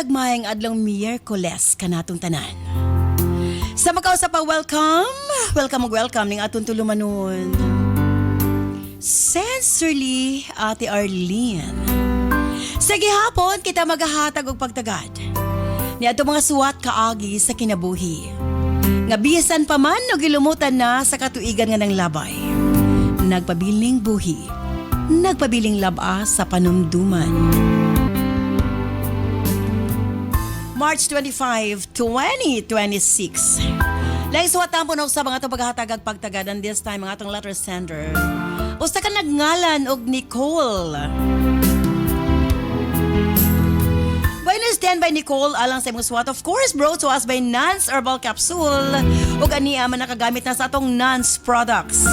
gagmayng adlong Miyerkules kanatong tanan. Sa makausap pa, welcome ning atong tulumanon. Sincerely, Ate Arlene. Sa gihapon, kita maghahatag og pagtagad ni ato mga suwat kaagi sa kinabuhi. Nga bisan pa man o gilumutan na sa katuigan nga ng labay. Nagpabiling buhi, nagpabiling laba sa panumduman. March 25, 2026. Laing suwat ang punog sa mga itong paghahatag pagtagad, and this time mga itong letter sender. Usta ka nagngalan og Nicole. Buenos stand by Nicole alang sa imong suwat. Of course, bro, to us by Nance Herbal Capsule. Ug aniya man nakagamit na sa atong Nance products.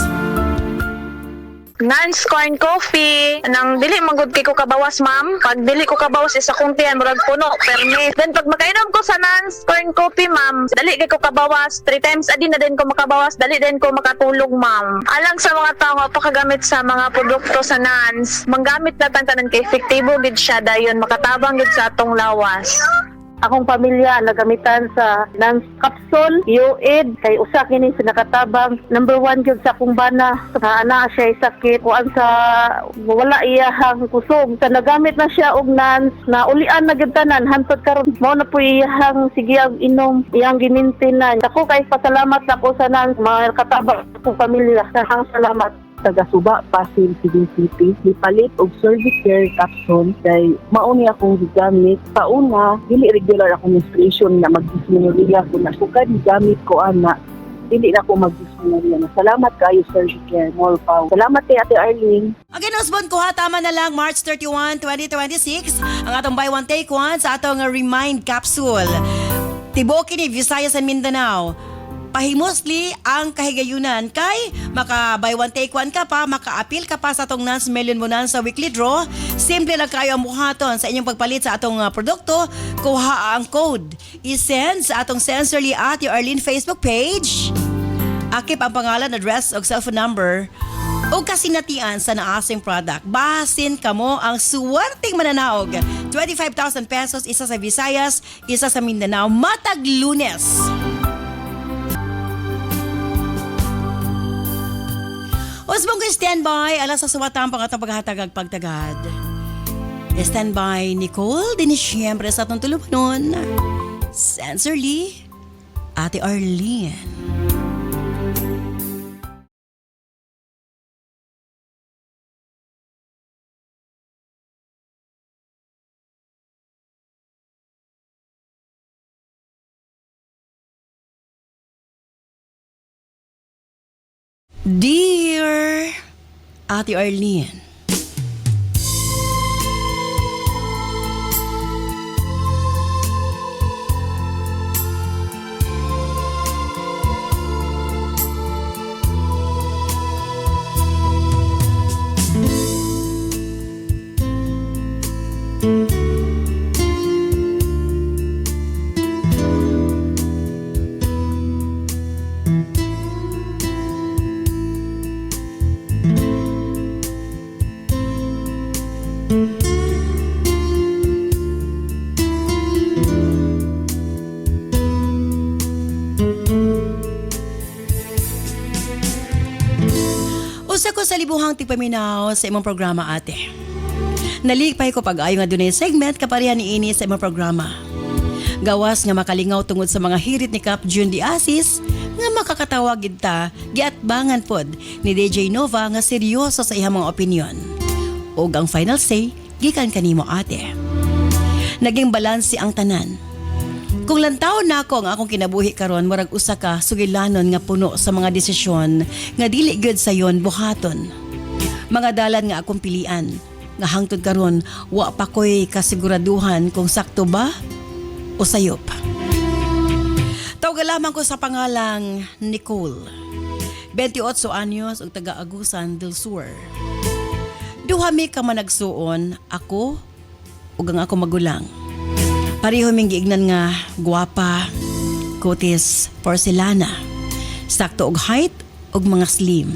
Nance corn coffee. Nang dili magud kay ko kabawas, ma'am. Pag dili ko kabawas isa kong tiyan, murag puno, permis. Then pag makainom ko sa Nance corn coffee, ma'am, dali kay ko kabawas. 3 times a day na din ko makabawas, dali din ko makatulog, ma'am. Alang sa mga tao nga pakagamit sa mga produkto sa Nance, manggamit na tanan kay efektibo gid siya dayon makatabang gid sa atong lawas. Akong pamilya nagamitan sa Nance Capsule, UAID, kay usa kini sa nakatabang. Number 1 gyud sa akong bana, sa ana siya sakit, kuan sa wala iyahang kusog. Sa nagamit na siya og Nance, na ulian na gyud tanan hantod karon. Mao na po iyahang sige ang inom, iyang gimintinan. Ako kay pasalamat ako sa Nance, mga katabang akong pamilya. Sahang salamat. Taga-Suba, Pasig, Cebu City, gipalit og Servicare capsule kay mauni akong gigamit. Pauna, dili regular akong menstruation na mag-dysmenorrhea ko na sukad gigamit ko ana. Dili na ako mag-dysmenorrhea. Salamat kayo, Servicare, more power. Salamat kay Ate Arlene. Again, husband ko ha, tama na lang, March 31, 2026, ang atong buy one take one sa atong Remind Capsule. Tiboki ni Visayas and Mindanao. Pahimosli ang kahigayunan kay maka-buy one take one ka pa, maka-appeal ka pa sa atong Nance Million Bonanza Weekly Draw. Simple lang kayo ang buhaton sa inyong pagpalit sa atong produkto. Kuha ang code. I-send sa atong Sincerely Ate Arlene Facebook page. Akip ang pangalan, address o cellphone number o kasinatian sa naasing product. Basin kamo ang suwerteng mananaog. 25,000 pesos, isa sa Visayas, isa sa Mindanao. Matag Lunes. Usbong ko standby, alas sa suwatang pangatang paghatagag pagtagad. Standby, Nicole, din siyempre sa atong tulumanon. Sincerely, Ate Arlene. Dear Ate Arlene, usa ko sa libuhang tigpaminaw sa imong programa, ate. Naligpay ko pag-ayo nga dunay segment kapareha ni ini sa imong programa. Gawas nga makalingaw tungod sa mga hirit ni Cap June Diasis nga makakatawag gid ta giatbangan pod ni DJ Nova nga seryoso sa iyang mga opinyon. Ug ang final say gikan kanimo, ate. Naging balanse ang tanan. Kung lantaw na ako ang akong kinabuhi karon, murag usa ka sugilanon nga puno sa mga desisyon nga dili gyud sayon buhaton. Mga dalan nga akong pilian nga hangtod karon wa pa koy kasiguraduhan kung sakto ba o sayop. Tawag lamang ko sa pangalang Nicole. 28 anyos ug taga Agusan del Sur. Duha mi ka managsuon, ako ug ang ako magulang. Pareho ming giignan nga guwapa, kutis, porcelana, sakto og height og mga slim.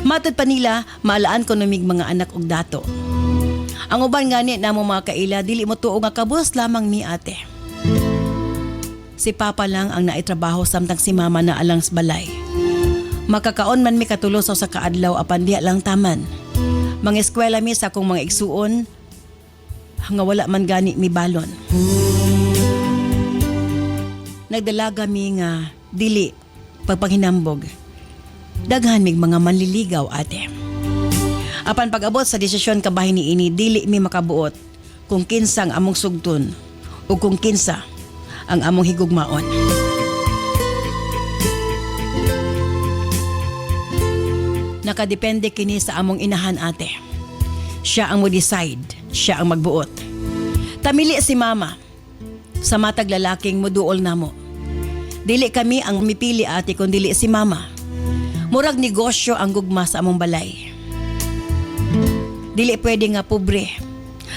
Matod pa nila, maalaan ko namig mga anak og dato. Ang uban gani na mo mga kaila, dili mo tuo nga kabus lamang mi ate. Si Papa lang ang naitrabaho samtang si Mama na alang sa balay. Makakaon man mi katulo sa kaadlaw apan diha lang taman. Mga eskwela mi sa akong mga igsuon, nga wala man gani mi balon. Nagdalaga mi nga dili pagpanghinambog. Daghan mig mga manliligaw ate. Apan pag-abot sa desisyon kabahin ni ini, dili mi makabuot kung kinsa ang among sugton o kung kinsa ang among higugmaon. Nakadepende kini sa among inahan ate. Siya ang mo-decide, siya ang magbuot. Tamili si Mama sa matag lalaking moduol namo. Dili kami ang mipili ate kung dili si Mama. Murag negosyo ang gugma sa among balay. Dili pwede nga pobre.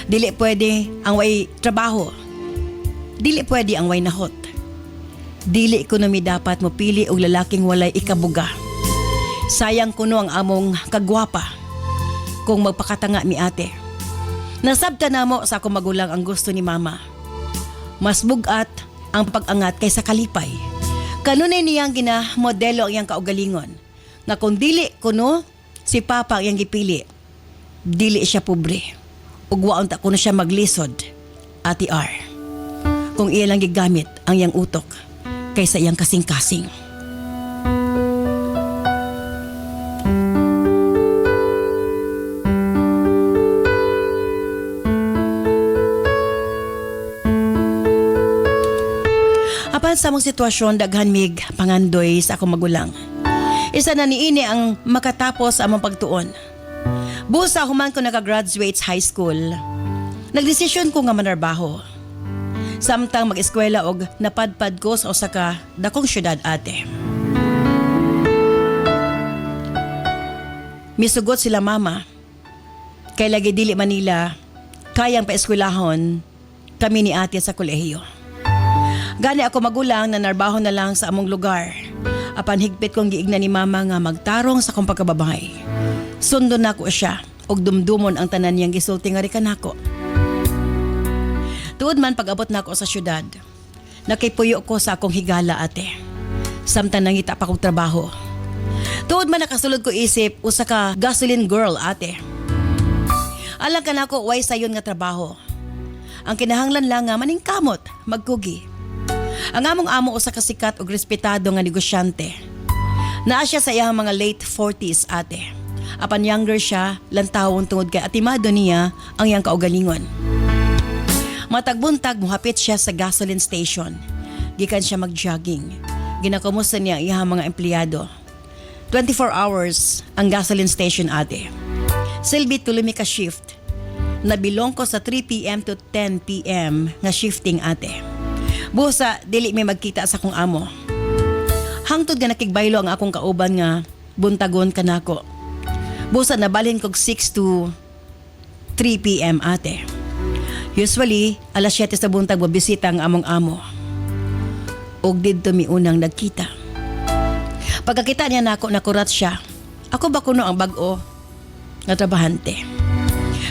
Dili pwede ang way trabaho. Dili pwede ang way nahot. Dili ekonomi dapat mo pili og lalaking walay ikabuga. Sayang kuno ang among kagwapa kung magpakatanga mi ate. Nasabta namo sa akong magulang ang gusto ni Mama. Mas bugat ang pag-angat kaysa kalipay. Kanunay niyang ginamodelo ang iyang kaugalingon. Nga kung dili kuno si Papa ang iyang gipili, dili siya pobre. Ug waon ta kuno siya maglisod, Ate R. Kung iya lang gigamit ang iyang utok kaysa iyang kasing-kasing. Apan sa among sitwasyon, daghan mig pangandoy sa akong magulang. Isa na niini ang makatapos among pagtuon. Busa human ko naka-graduate high school, nagdesisyon ko nga manarbaho. Samtang mag-eskwela og napadpad ko sa usa ka dakong syudad ate. Misugot sila Mama, kay lagi dili Manila, kayang paeskwelahon kami ni ate sa kolehiyo. Gani ako magulang na narbaho na lang sa among lugar. Apan higpit kong giigna ni Mama nga magtarong sa akong pagkababahay. Sundo na ko siya og dumdumon ang tanan niyang gisulti nga rikan nako. Tuod man pag-abot na ako sa syudad, nakipuyo ko sa akong higala ate. Samtang nangita pa kong trabaho. Tuod man nakasulod ko isip usa ka gasoline girl ate. Alang ka nako way sayon nga trabaho. Ang kinahanglan lang nga maningkamot, magkugi. Ang among amo usa ka sikat ug respetado nga negosyante. Naa siya sa iyang mga late 40s ate. Apan younger siya, lantawon tungod kay atimado niya ang iyang kaugalingon. Matagbuntag muhapit siya sa gasoline station. Gikan siya mag-jogging. Ginakumusta niya ang iyang mga empleyado. 24 hours ang gasoline station ate. Silbi tulumi ka shift. Nabilong ko sa 3 p.m. to 10 p.m. nga shifting ate. Busa, dili may magkita sa akong amo. Hangtod nga nakigbaylo ang akong kauban nga buntagon kanako. Busa, nabalhin kog 6 to 3 p.m. ate. Usually, alas 7 sa buntag mabisita ang among amo. Og didto mi unang nagkita. Pagkakita niya nako nakurat siya. Ako ba kuno ang bag-o nga trabahante?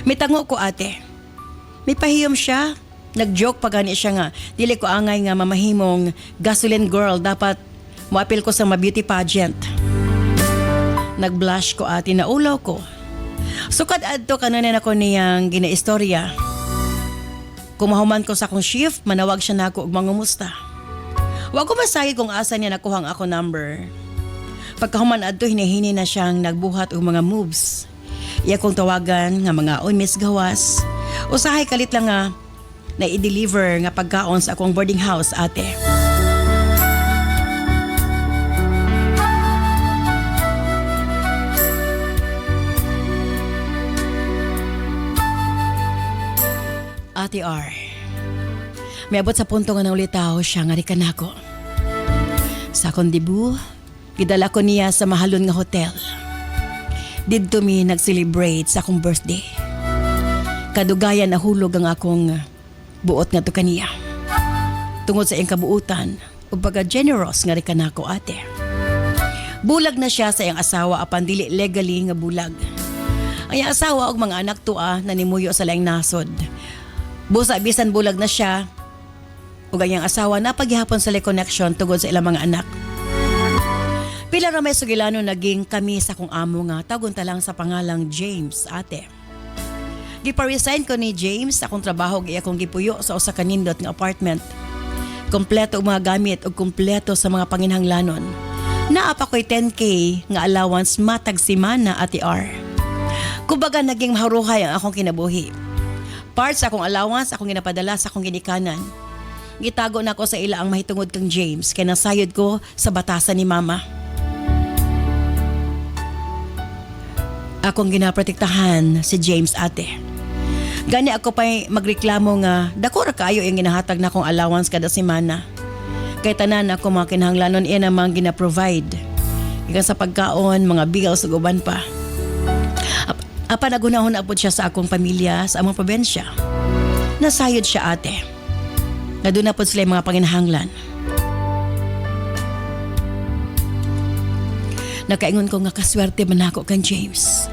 Mitango ko ate. May pahiyom siya. Nag-joke pa gani siya nga, dili ko angay nga mamahimong gasoline girl, dapat muapil ko sa ma-beauty pageant. Nag-blush ko ate, naulaw ko. Sukad adto kanunin ako niyang ginaistorya. Kumahuman ko sa akong shift, manawag siya nako og mangumusta. Wa ko masagi kung asa niya nakuhang ako number. Pagkahuman adto, hinihini na siyang nagbuhat og mga moves. Iya kong tawagan nga mga Miss Gawas. Usahay kalit lang nga na i-deliver nga pagkaon sa akong boarding house ate. Ate R, may abot sa punto nga naulitaw siya nga rikan ako. Sa akong debu, gidala ko niya sa mahalon nga hotel. Didto mi nag-celebrate sa akong birthday. Kadugayan nahulog ang akong buot nga to kaniya. Tungod sa iyang kabuutan o pagka-generous nga rikan ako ate. Bulag na siya sa iyang asawa apan dili legally nga bulag. Ang iyang asawa ug mga anak tua nanimuyo sa laing nasod. Busa bisan bulag na siya, ug ang iyang asawa napaghihapon sa connection tungod sa ilang mga anak. Pila ra may sugilano naging kami sa kong amo nga tagon ta lang sa pangalang James, ate. Gipa-resign ko ni James sa akong trabaho ug iya kong gipuyo sa usa ka nindot nga apartment. Kompleto og mga gamit ug kompleto sa mga panginhanglanon. Naa pa ko'y 10K nga allowance matag semana, ate R. Kumbaga naging mahuruhay ang akong kinabuhi. Part sa akong allowance akong ginapadala sa akong ginikanan. Gitago na ko sa ila ang mahitungod kang James kay nasayod ko sa batasan ni mama. Akong ginaprotektahan si James, ate. Gani ako pa'y magreklamo nga dako ra kaayo yung ginahatag na akong allowance kada semana. Kay tanan ako mga kinahanglanon iya namang gina-provide. Ikan sa pagkaon, mga bills ug uban pa. Apa nagunahon na po siya sa akong pamilya sa among probensya. Nasayod siya, ate. Nga doon na po sila yung mga panginahanglan. Nakaingon ko nga kaswerte man ako kan James.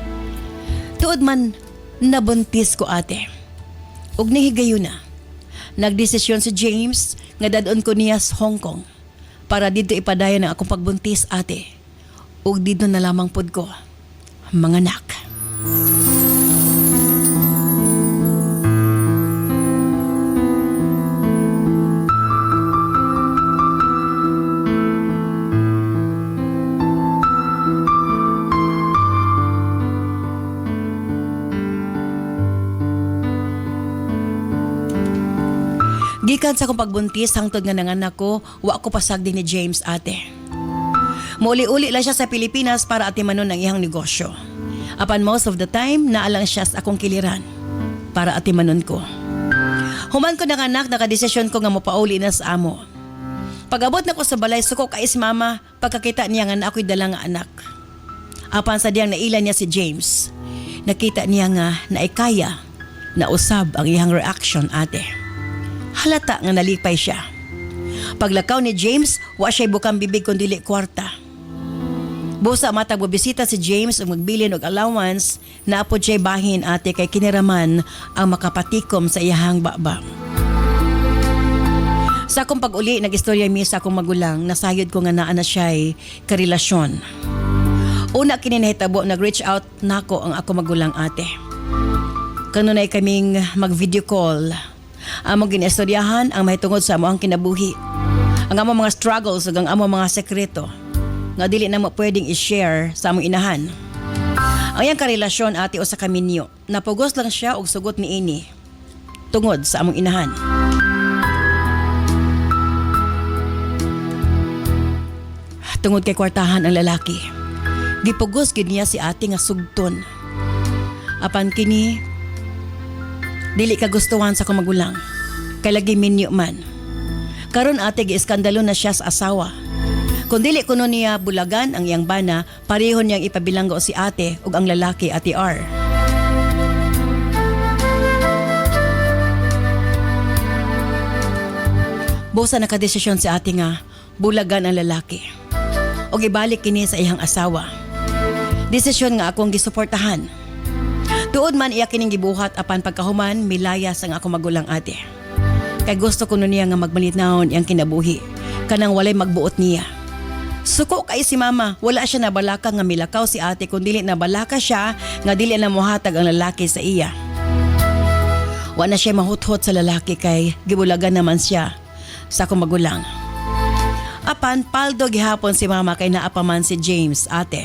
Tuod man nabuntis ko, ate. Ug nihigayon na. Nagdesisyon si James nga dadon ko niya sa Hong Kong para dito ipadayon ang akong pagbuntis, ate. Ug dito na lamang pod ko mga anak. Gikan sa akong pagbuntis hangtod nga nanganak ko, wa ko pasagdi ni James, ate. Muuli-uli lang siya sa Pilipinas para atimanon ang iyang negosyo. Apan most of the time, naalang siya sa akong kiliran para atimanon ko. Human ko nanganak, nakadesisyon ko nga mopauli na sa amo. Pag-abot na ko sa balay, suko kay si mama, pagkakita niya nga na ako'y dalang nga anak. Apan sa diyang nailan niya si James, nakita niya nga na ikaya, na usab ang iyang reaction, ate. Halata nga nalipay siya. Paglakaw ni James, wa siya'y bukang bibig kung dili kwarta. Busa matag bubisita si James ug magbilin og allowance na apod siya'y bahin, ate, kay kiniraman ang makapatikom sa iyahang baba. Sa akong pag-uli, nag-istorya mi sa akong magulang, nasayod ko nga naa na siya'y karelasyon. Una kini nahitabo, nag-reach out nako ang ako magulang, ate. Kanunay kaming mag-video call. Among ginistoryahan ang mahitungod sa amo ang kinabuhi. Ang among mga struggles ug ang among mga sekreto nga dili na mo pwedeng i-share sa among inahan. Ang iyang karelasyon, ate, usa ka minyo. Napugos lang siya og sugot ni ini tungod sa among inahan. Tungod kay kwartahan ang lalaki. Gipugos gid niya si ate nga sugton. Apan kini dili kagustuhan sa akong magulang. Kay lagi minyo man. Karon, ate, giiskandalo na siya sa asawa. Kung dili kuno niya bulagan ang iyang bana, pareho niyang ipabilanggo si ate ug ang lalaki, ate R. Busa nakadesisyon si ate nga bulagan ang lalaki. Og ibalik kini sa iyang asawa. Desisyon nga akong gisuportahan. Tuod man iya kining gibuhat, apan pagkahuman milayas ang ako magulang, ate. Kay gusto ko niya nga magmalinawon iyang kinabuhi, kanang walay magbuot niya. Suko kay si mama, wala siya nabalaka nga milakaw si ate, kung dili nabalaka siya nga dili na mohatag ang lalaki sa iya. Wa na siya mahuthot sa lalaki kay gibulagan naman siya sa akong magulang. Apan paldo gihapon si mama kay naa pa man si James, ate.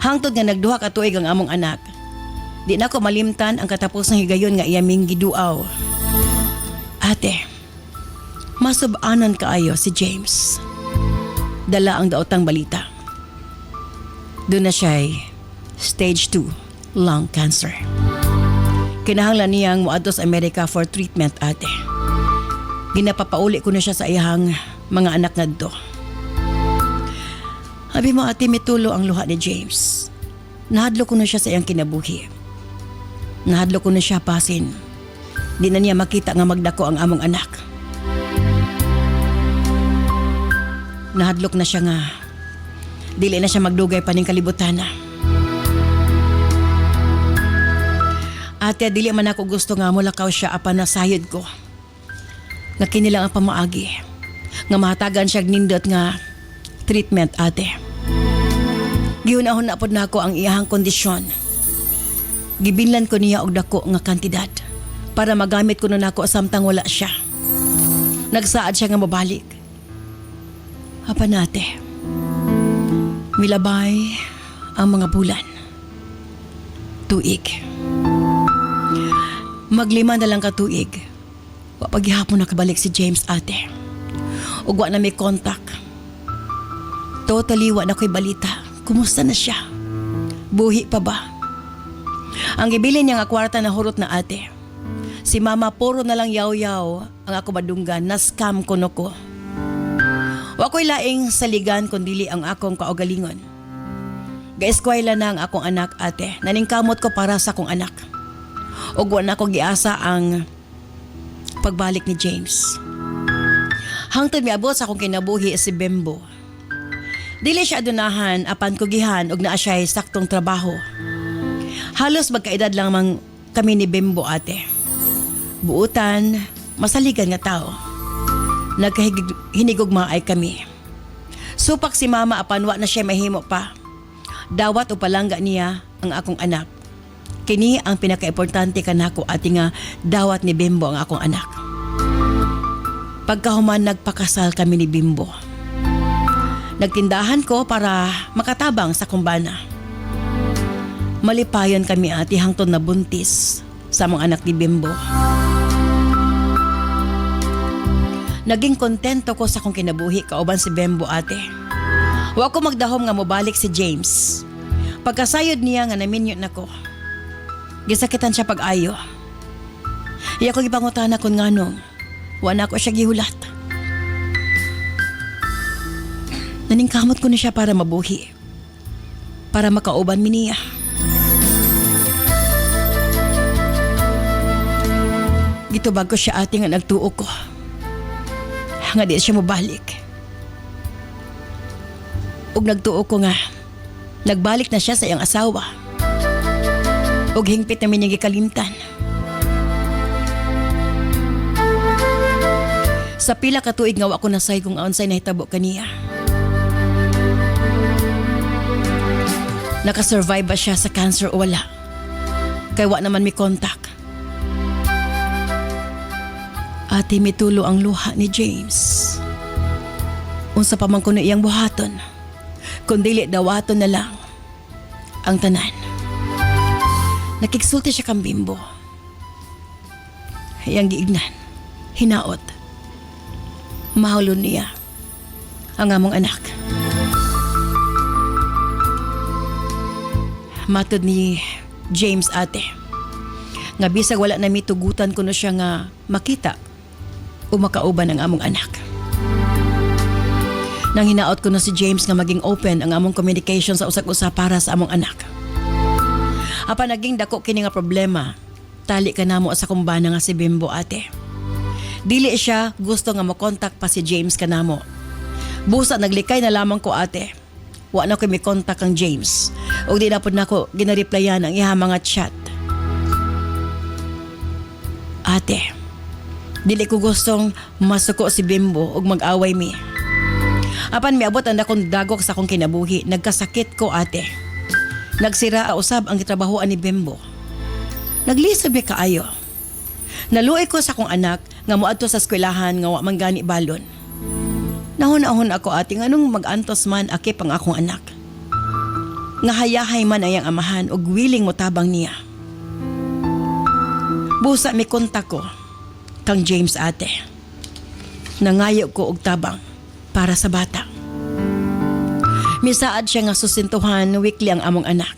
Hangtod nga nagduha ka tuig ang among anak. Di na ko malimtan ang katapos ng higayon nga iyaming giduaw. Ate, masubanan kaayo si James. Dala ang daotang balita. Doon na siya'y stage 2 lung cancer. Kinahanglan niyang moadto sa Amerika for treatment, ate. Ginapapauli ko na siya sa iyang mga anak ngadto. Abi mo, ate, mitulo ang luha ni James. Nahadlo ko na siya sa iyang kinabuhi. Nahadlo ko na siya pasin. Di na niya makita nga magdako ang among anak. Nahadlok na siya nga dili na siya magdugay pa ning kalibutan na. Ate, dili man ako gusto nga mulakaw siya apan nasayod ko. Nga kinilang ang pamaagi. Nga mahatagan siya nindot nga treatment, ate. Gihunahon na pod nako ang iyahang kondisyon. Gibinlan ko niya og dako nga kantidad para magamit ko na nako samtang wala siya. Nagsaad siya nga mabalik. Apan ate, milabay ang mga bulan. Tuig. Maglima na lang ka tuig. Wa paghihapon nakabalik si James, ate. Ug wa na may contact. Totally wa na ko'y balita. Kumusta na siya? Buhi pa ba? Ang gibilin niya nga kwarta na hurot na, ate. Si mama puro na lang yaw-yaw ang ako madunggan na scam kuno ko. Wa ko'y laing saligan kundili ang akong kaugalingon. Gaeskwela na ang akong anak, ate. Naningkamot ko para sa akong anak. Ug wa na ko giasa ang pagbalik ni James. Hangtod miabot sa akong kinabuhi si Bembo. Dili siya adunahan apan kugihan og naa siya'y saktong trabaho. Halos magkaedad lang mang kami ni Bembo, ate. Buutan, masaligan nga tao. Nagkahinigugma ay kami. Supak si mama apan wa na siya mahimo pa. Dawat o palangga niya ang akong anak. Kini ang pinakaimportante kanako, ate, nga dawat ni Bembo ang akong anak. Pagkahuman nagpakasal kami ni Bembo. Nagtindahan ko para makatabang sa kumbana. Malipayon kami, ate, hangtod na buntis sa mga anak ni Bembo. Naging kontento ko sa akong kinabuhi kauban si Bembo, ate. Wa ko magdahom nga mobalik si James. Pagkasayod niya nga naminyo na ko. Gisakitan siya pag-ayo. Iya ko gipangutana kon nganong wa na ko siya gihulat. Naningkamot ko na siya para mabuhi. Para makauban mi niya. Gitubag ko siya, ate, nga nagtuo ko. Nga di siya mabalik. Ug nagtuo ko nga nagbalik na siya sa iyang asawa. Ug hingpit namin niya gikalimtan. Sa pila ka tuig nga wa ko nasay kung unsay nahitabo kaniya. Nakasurvive ba siya sa cancer o wala? Kaya wa naman may contact. Ate, mitulo ang luha ni James. Unsa pa man kuno iyang buhaton, kundili dawaton na lang ang tanan. Nakiksulti siya kang Bembo. Iyang giignan, hinaot. Mahulon niya ang among anak. Matod ni James, ate, nga bisag wala na mitugutan kuno siya nga makita o makauban ang among anak. Nang hinaot ko na si James nga maging open ang among communication sa usak-usa para sa among anak. Apa naging dako kini nga problema, tali ka namo sa kumbana nga si Bembo, ate. Dili siya gusto nga makontak pa si James kanamo. Busa naglikay na lamang ko, ate. Wa na ko may kontak ang James. O di na po na ko ginareplyan ang iha mga chat. Ate, dili ko gustong masuko si Bembo ug mag-away mi. Apan miabot ang akong dagok sa akong kinabuhi, nagkasakit ko, ate. Nagsira usab ang gitrabahoan ni Bembo. Naglisob mi kaayo. Naluoy ko sa akong anak nga moadto sa eskwelahan nga wa man gani balon. Nahon-ahon ako, ate, nganong mag-antos man akip ang akong anak. Nga hayahay man ayang amahan ug willing mo tabang niya. Busa mi kontak ko kang James, ate. Nangayo ko og tabang para sa bata. Misaad siya nga susintuhan weekly ang among anak.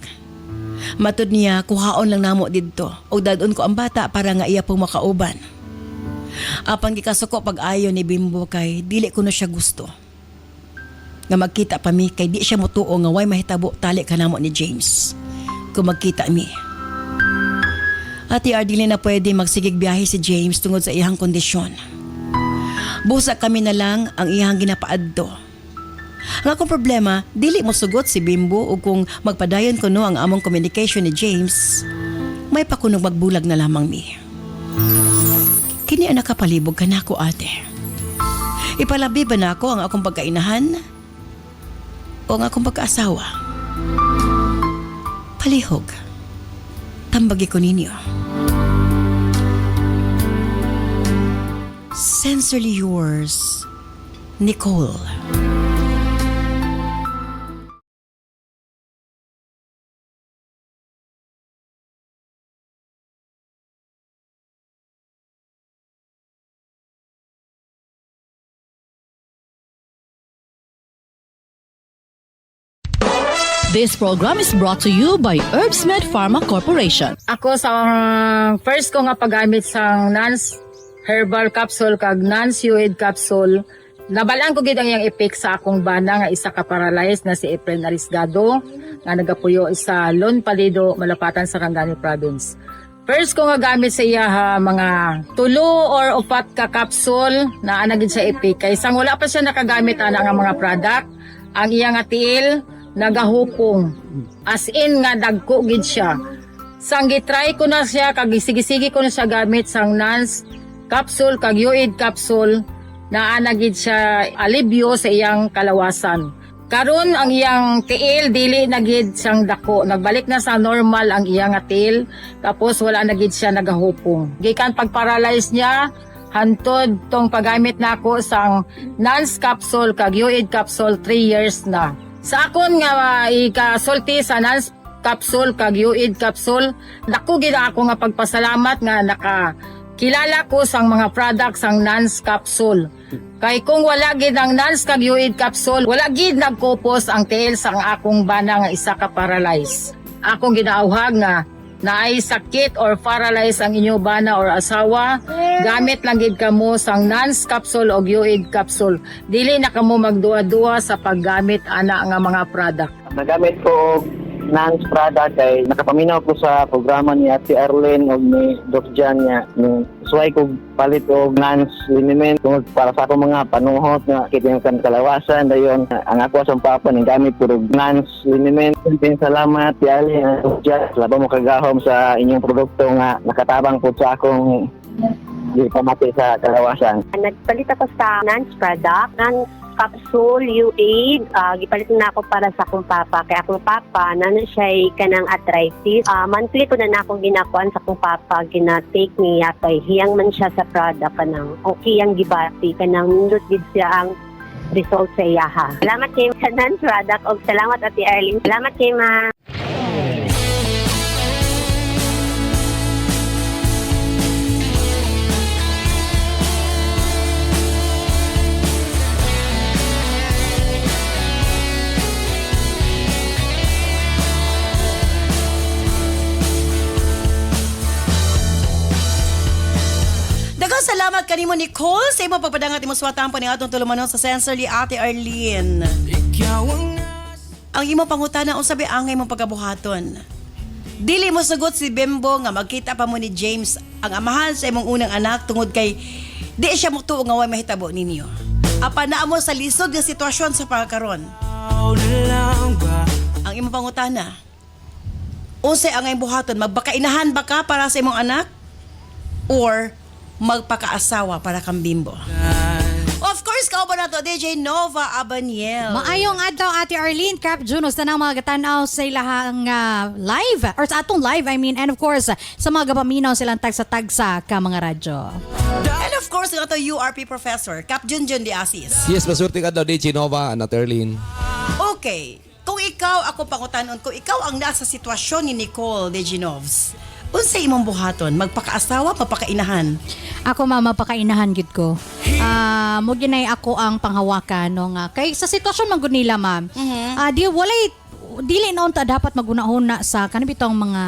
Matud niya kuhaon lang namo didto og dadon ko ang bata para nga iya pong makauban. Apan gikasuko pag-ayo ni Bembo kay dili ko na siya gusto. Nga magkita pa mi kay di siya motuo nga way mahitabo tali kanamo ni James. Kung magkita mi. Ati dili na pwede magsigig biyahe si James tungod sa iyang kondisyon. Busa kami na lang ang iyang ginapaadto. Ang akong problema, dili mo sugot si Bembo o kung magpadayon ko no ang among communication ni James. may pakunog magbulag na lamang mi. Kini ang nakapalibog ka na ako, ate. Ipalabi ba na ako ang akong pagkainahan o ang akong pagkaasawa? Palihog. Tambagi ko ninyo. Sincerely yours, Nicole. This program is brought to you by Herbsmed Pharma Corporation. Ako sa first ko nga paggamit sa Nance Herbal Capsule kag Nance Uid Capsule, nabalaan ko gid ang iyang effect sa akong bana nga isa ka paralyzed na si Efren Arisgado nga nagapuyo sa Lon Palido, Malapatan, Sarangani Province. First ko nga gamit sa iya ha, mga 2 or 4 ka capsule na anagid sa effect. Kay sang wala pa siya nakagamit ana nga mga product, ang iya nga tiil nagahupong. As in nga dagko gid siya. Sang gitry ko na siya kag sige ko na siya gamit sang Nance capsule kag Uid capsule na anagid siya alibyo sa iyang kalawasan. Karon ang iyang tiil dili na gid siyang dako. Nagbalik na sa normal ang iyang tiil tapos wala na gid siya nagahupong. Gikan pag-paralyze niya hantod tong paggamit nako sang Nance capsule kag Uid capsule 3 years na. Sa akon nga ikasulti sa Nance capsule kag Uid capsule, dako gid ako nga pagpasalamat nga nakakilala ko sang mga products sang Nance capsule. Kay kung wala gid ang Nance kag Uid capsule, wala gid nagkupos ang tiil sang akong bana nga isa ka paralyzed. Akong ginauhag nga naay sakit or paralyzed ang inyo bana or asawa, gamit lang gid kamo sang Nance capsule o Uid capsule. Dili na kamo magduwa-duwa sa paggamit ana nga mga product. Nagamit ko Nance product kay nakapaminaw ko sa programa ni Ate Arlene o ni Doc Jan niya. Suway ko palit og Nance liniment tungod para sa akong mga panuhot nga kita kan kalawasan dayon ang ako sa papa ning gamit ko og Nance liniment. Salamat ti Ali Doc Jan laba mo kagahom sa inyong produkto nga nakatabang po sa akong di pamati sa kalawasan. Nagpalit ako sa Nance product, Nance capsule, Uid, gipalit na ako para sa akong papa. Kaya akong papa, nana siya kanang arthritis. Monthly ko na akong ginakuan sa akong papa, ginatake niya kay hiyang man siya sa product kanang okay ang gibati, kanang nindot gid siya ang result sa iyaha. Salamat kay sa Nance product og salamat Ate Arlene. Salamat kay ma. Daghang salamat kanimo Nicole sa imong pagpadangat imong suwatan pa ni atong tulumanon sa Sensorly Ate Arlene. Ang imong pangutana unsa ang imong pagkabuhaton? Dili mo sugot si Bembo nga magkita pa mo ni James ang amahan sa imong unang anak tungod kay di siya mutuo nga way mahitabo ninyo. Apan naa mo sa lisod nga sitwasyon sa pagkaron. Ang imong pangutana, unsay ang imong buhaton? Magbakainahan ba ka para sa imong anak? Or magpakaasawa para kang bimbo? Of course, kauban na to, DJ Nova Abaniel. Maayong adlaw Ate Arlene, Cap Junos na mga gatanaw sa ilahang live, or sa atong live, I mean, and of course, sa mga gapaminaw silang tagsa-tagsa ka mga radyo. And of course, ito URP Professor, Cap Junjun de Asis. Yes, masurti ka daw, DJ Nova, Anat Erlene. Okay, kung ikaw, ako pangutanon, kung ikaw ang nasa sitwasyon ni Nicole de Genovs, unsay imong buhaton? Magpakaasawa, mapakainahan? Ako mapakainahan gid ko. Mo ginay ako ang panghawakan no nga kay sa sitwasyon man gud nila ma'am. Dili noon ta dapat magunahon sa kanibitong mga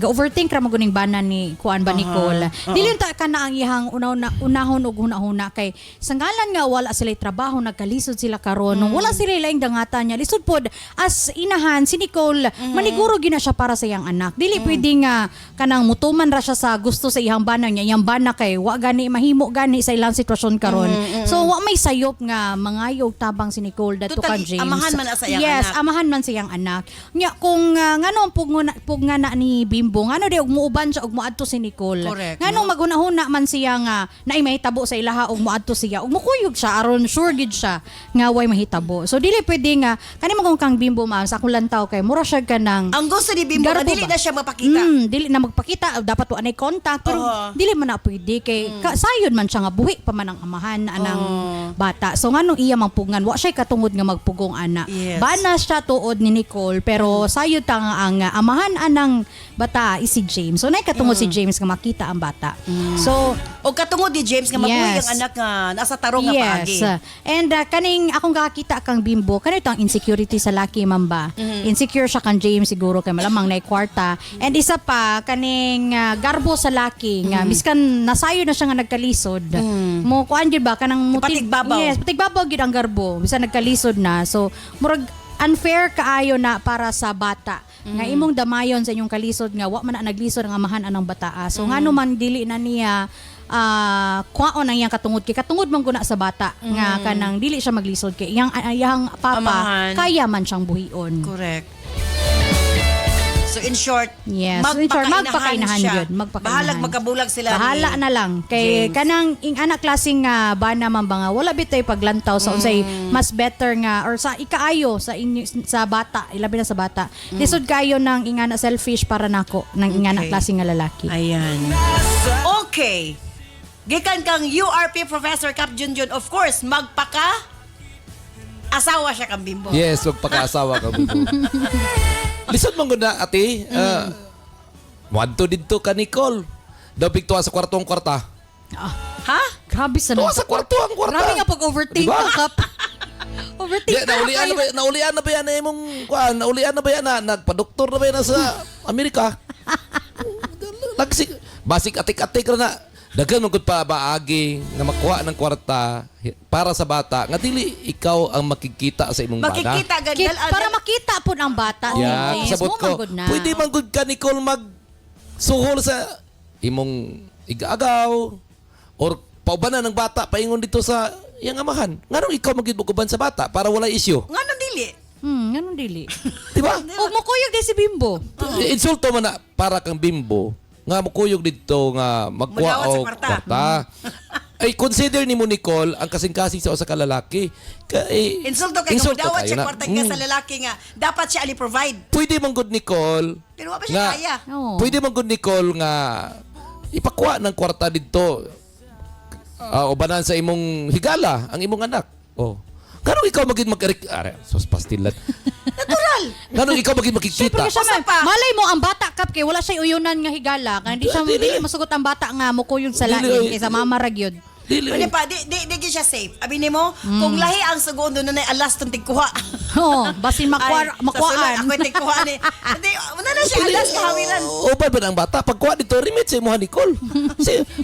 overthink ra maguning bana ni kuan ba Nicole. Dili ta kana ang iyang unahon ug hunahuna kay sanggalan nga wala sila trabaho nagkalisod sila karon nung wala sila laing dangatan niya lisod pod as inahan si Nicole maniguro gina siya para sa iyang anak. Dili pwede nga kanang mutuman ra siya sa gusto sa iyang bana niya. Iyang bana kay wa gani mahimo gani sa ilang sitwasyon karon. So wa may sayop nga mangayog tabang si Nicole dato kan Totally, James. amahan man sa iyang yes, anak. amahan man sa iyang anak. anak. Nya kung ngano pug nga na ni Bimbo, ngano di og muuban siya og moadto si Nicole. Correct. Ngano magunahuna man siya nga naay mahitabo sa ilaha og moadto siya. Og mukuyog siya aron sure gid siya nga way mahitabo. So dili pwede nga kanimo kung kang Bimbo ma'am sa akong lantaw kay mura siya kanang Ang gusto ni Bimbo, Garbo dili ba? na siya mapakita. Dili na magpakita, dapat wa nay contact pero dili man na pwede kay sayod man siya nga buhi pa man ang amahan anang bata. So nganong iya mangpugngan, wa siya katungod nga magpugong ana. Yes. Bana siya tuod ni Nicole pero sayod ta nga ang amahan anang bata is si James. So nay katungod si James nga makita ang bata. So O katungod ni James nga mabuhi Yes. ang anak nga nasa tarong nga paagi. And kaning akong kakita kang Bimbo, kanito ang insecurity sa laki mamba. Insecure siya kang James siguro kay malamang nay kwarta. And isa pa kaning garbo sa laki nga miskan nasayo na siya nga nagkalisod. Mo kuan gid ba kanang Patigbabaw. Yes, patigbabaw gid ang garbo bisan nagkalisod na. So murag unfair kaayo na para sa bata. Nga imong damayon sa inyong kalisod nga wa man na naglisod ang amahan anang bataa. So ngano man dili na niya kuwaon ang iyang katungod kay katungod man guna sa bata nga kanang dili siya maglisod kay iyang papa Amahan. kaya man siyang buhion. Correct. So in short, Yes, so in short, magpakainahan siya. yun, magpakainahan. Bahalag magkabulag sila Bahala na lang kay James. kanang ing anak klaseng nga bana man ba nga wala bitay paglantaw sa unsay mas better nga or sa ikaayo sa inyo sa bata ilabi na sa bata. Lisod kayo ng ingana selfish para nako ng ingana Okay. klaseng nga lalaki. Ayan. Okay. Gikan kang URP Professor Cap Junjun, of course, asawa siya kang Bimbo. Yes, magpakaasawa ka mo. Lisod man gud na ate. Wadto didto ka Nicole. Daw pigtuwa sa kwartong kwarta. Ha? Grabe sa Tuwa sa kwarto ang kwarta. Grabe nga pag-overthink Diba? ka, Kap. Overthink Yeah, naulian na ba yan imong kuan? Naulian na ba yan na nagpa-doktor na ba yan na sa Amerika? Basik atik-atik ra na. Daghan man gud pa baagi nga makuha ng kwarta para sa bata nga dili ikaw ang makikita sa imong bana. Makikita ganyan. Para makita po ang bata. Yeah, James. sabot Mo ko. man gud na. Pwede man gud ka Nicole magsuhol sa imong igagaw or paubanan ng bata paingon dito sa iyang amahan. Nganong ikaw magigbukuban sa bata para wala isyu? Nga nang dili. Ganun dili. Di ba? O mukuyog din si Bimbo. Insulto man na para kang Bimbo nga mukuyog dito nga Magawat magkuha sa og kwarta. kwarta. Ay consider ni mo Nicole ang kasing-kasing sa usa ka lalaki. Kay Insulto kay dawat kayo siya na. kwarta ka sa lalaki nga dapat siya ali provide. Pwede man good Nicole. Pero wa pa siya kaya. Oo. Pwede man good Nicole nga ipakuha ng kwarta dito. Ubanan sa imong higala ang imong anak. Oh. Ganong ikaw magid sos pastilan. Natural. Ganong ikaw magid makikita. Siya, Usa pa. malay mo ang bata Kap kay wala siya uyunan nga higala kaya hindi siya Dili. dili masugot ang bata nga mukuyog sa Dili. lain kaysa mama ra gyud. Dili. Pwede pa, di siya safe. Abi nimo, kung lahi ang sugon doon na alas tong tigkuha. Oo, basin makuhaan. Sa sulod, ako yung tigkuha ni. Hindi, wala na siya alas kahawiran. Uban ba ng bata? Pagkuha dito, remit sa imuha Nicole.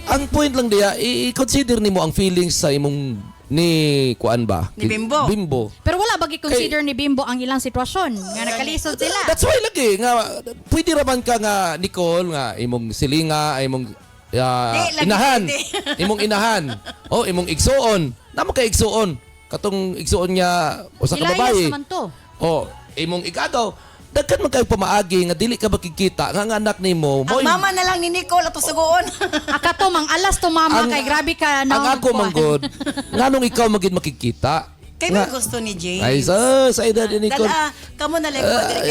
Ang point lang diya, i-consider nimo ang feelings sa imong ni kuan ba? Ni Bimbo. Bimbo. Pero wala bagi consider ni Bimbo ang ilang sitwasyon nga nakalisod sila. That's why lagi nga pwede raman ka nga Nicole nga imong silinga, imong lagi inahan. pwede. Imong inahan. O imong igsuon. Namo kay igsuon. Katong igsuon niya usa ka Ilayas babae. naman to. O imong igagaw. Daghan man kay pamaagi nga dili ka makikita nga ang anak nimo Ang mama na lang ni Nicole at sugoon. Akato mang alas to mama kay grabe ka ang ako manggod nganong ikaw magid makikita Kay may gusto ni James. ay sa edad ni Nicole. Kamo na lang.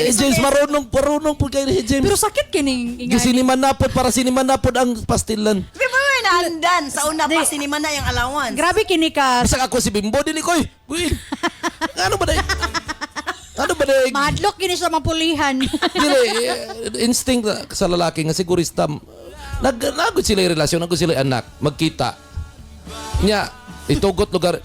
James marunong po kay ni James. Pero sakit kining ingani. Siniman napod para siniman napod ang pastilan. Di ba may naandan? Sa una pa, sinima na yung allowance. Grabe kini ka. Bisag ako si Bimbo dili ko. Uy. Ano ba day? Ano ba day? Madlock gini sa mapulihan. Dili instinct sa lalaki nga sigurista nagud sila yung relasyon, nagud sila yung anak, magkita. Nya itugot lugar.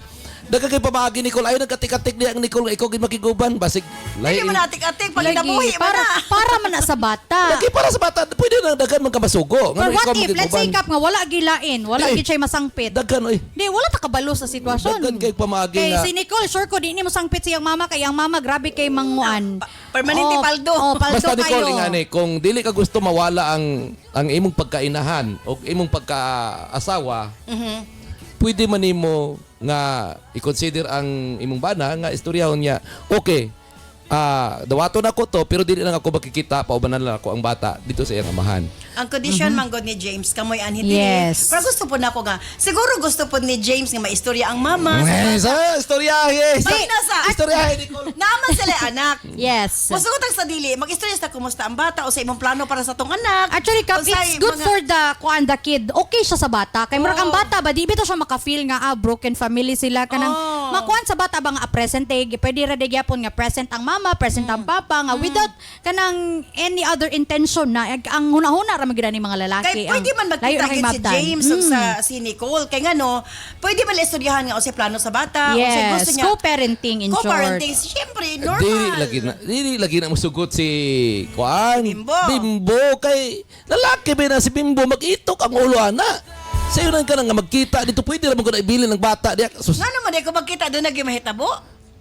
Daga kay pamaagi Nicole ayo nagkatik-katik diya ang Nicole nga ikaw gid makiguban basig Hindi lahi. mo natik-atik. Pag Lagi, nabuhi mo na. para man na sa bata. Lagi para sa bata, pwede na daghan man ka masugo. But Ngano what ikaw if, let's say magiguban? Kap nga wala gilain, wala Di. gid siya masangpit. Daghan oy. Di, wala ta kabalo sa sitwasyon. Daghan kay pamaagi Kay nga. si Nicole, sure ko di ni mo sangpit siyang mama kay ang mama grabe kay manguan. Permanente paldo. Oh, paldo Basta kayo. Nicole ingani kung dili ka gusto mawala ang imong pagkainahan o imong pagkaasawa, pwede man nimo nga i-consider ang imong bana nga istoryahon niya. Okay. dawato na ko to pero dili lang ako makikita paubanan lang ako ang bata dito sa iyang amahan. Ang condition manggod ni James kamoy anhit Yes. Pero gusto po na ako nga. Siguro gusto po ni James nga maistorya ang mama. Sa istoryahe. Ay, nasa- Istoryahe Nicole. Naman sila anak. Yes. Gusto ko tag sa dili, mag-istorya sa kumusta ang bata o sa imong plano para sa tong anak. Actually, Kap, Unsay it's good mga- for the kid. Okay siya sa bata. Kay murag ang bata ba, di bito siya maka-feel nga broken family sila kanang makuan sa bata ba nga present pwede ra de gyapon nga present ang mama, present ang papa nga without kanang any other intention na ang hunahuna ra magid ni mga lalaki. Kay pwede man layo magkita na kay kay si mabtan. James o si Nicole. Kay nga no, pwede man istoryahan nga o si plano sa bata. o si Yes, gusto niya. co-parenting in short. Co-parenting, siyempre, normal. Dili lagi na musugot si kuan. Bimbo. Bimbo kay lalaki ba na si Bimbo mag-itok ang ulo ana. Sayo nang ka nga magkita dito pwede ra mo ko na ibilin ng bata diya. Sus. Nga naman, ko magkita doon naging mahitabo.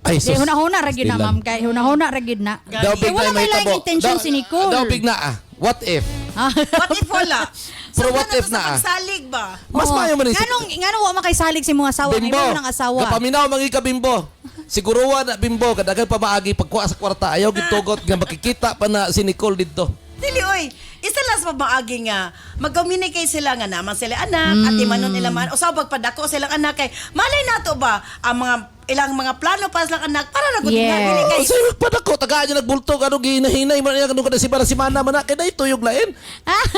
Ay Di sus. hunahuna ra gyud na Still ma'am kay hunahuna ra gyud na. Daw Eh, big wala na may may tabo. intention si Nicole. Daw big na What if? What if wala? Pero what if na, Pagsalig ba? Mas maayo man Nganong wa makaisalig si mga asawa, Bimbo. may mga asawa. Kapaminaw mangi ka Bimbo. Siguruwa na Bimbo kadagan pa maagi pagkuha sa kwarta ayaw gitugot nga makikita pa na si Nicole dito. Dili, oy. Isa lang sa maagi nga, mag-communicate sila nga naman sila anak, at imanon nila man, o sa pagpadako silang anak, kay malay nato ba, ang mga ilang mga plano para silang anak, para na gud nga, Yes. dili kay, Sa pa dako tagaan niya nagbulto kanu ginahinay man niya kanu kada si para si mana man kay dayto yung lain.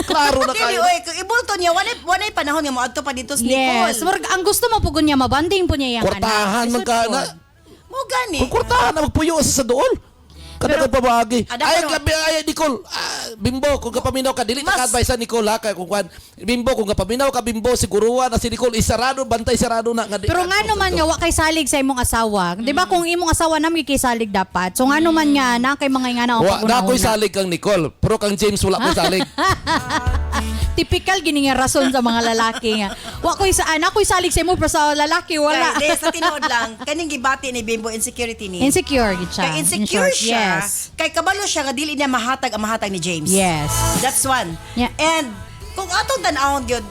Klaro na dili, kayo. oy, kung ibulto niya, wanay panahon nga moadto pa dito sa Nicole. Yes, murag ang gusto mo pugod niya mabanding po niya yang Kwartahan man ka na. Mo gani. Kung kwartahan na magpuyo sa dool. Kada ka pabagi. Ada Ay, pero- ay, Nicole, Bimbo, kung kapaminaw ka, dili Mas- ka advice sa Nicole ha, kaya kung kwan, Bimbo, kung kapaminaw ka, Bimbo, siguruhan na si Nicole, isarado, bantay sarado na. Nga, Pero nga naman nga wa kay salig sa imong asawa. 'Di ba kung imong asawa nami kay salig dapat. So nga naman nga na kay mga nga na Wa, na ako'y salig kang Nicole, pero kang James wala ko'y salig. Typical gini nga rason sa mga lalaki nga. Wa koy ako'y salig sa imo pero sa lalaki wala. Kay, sa tinuod lang, kaning gibati ni Bimbo insecurity ni. Insecure gid siya. Kay In insecure short, siya. Yes. Kay kabalo siya nga dili niya mahatag ang mahatag ni James. Yes. That's one. Yeah. And kung atong tan-awon gyud,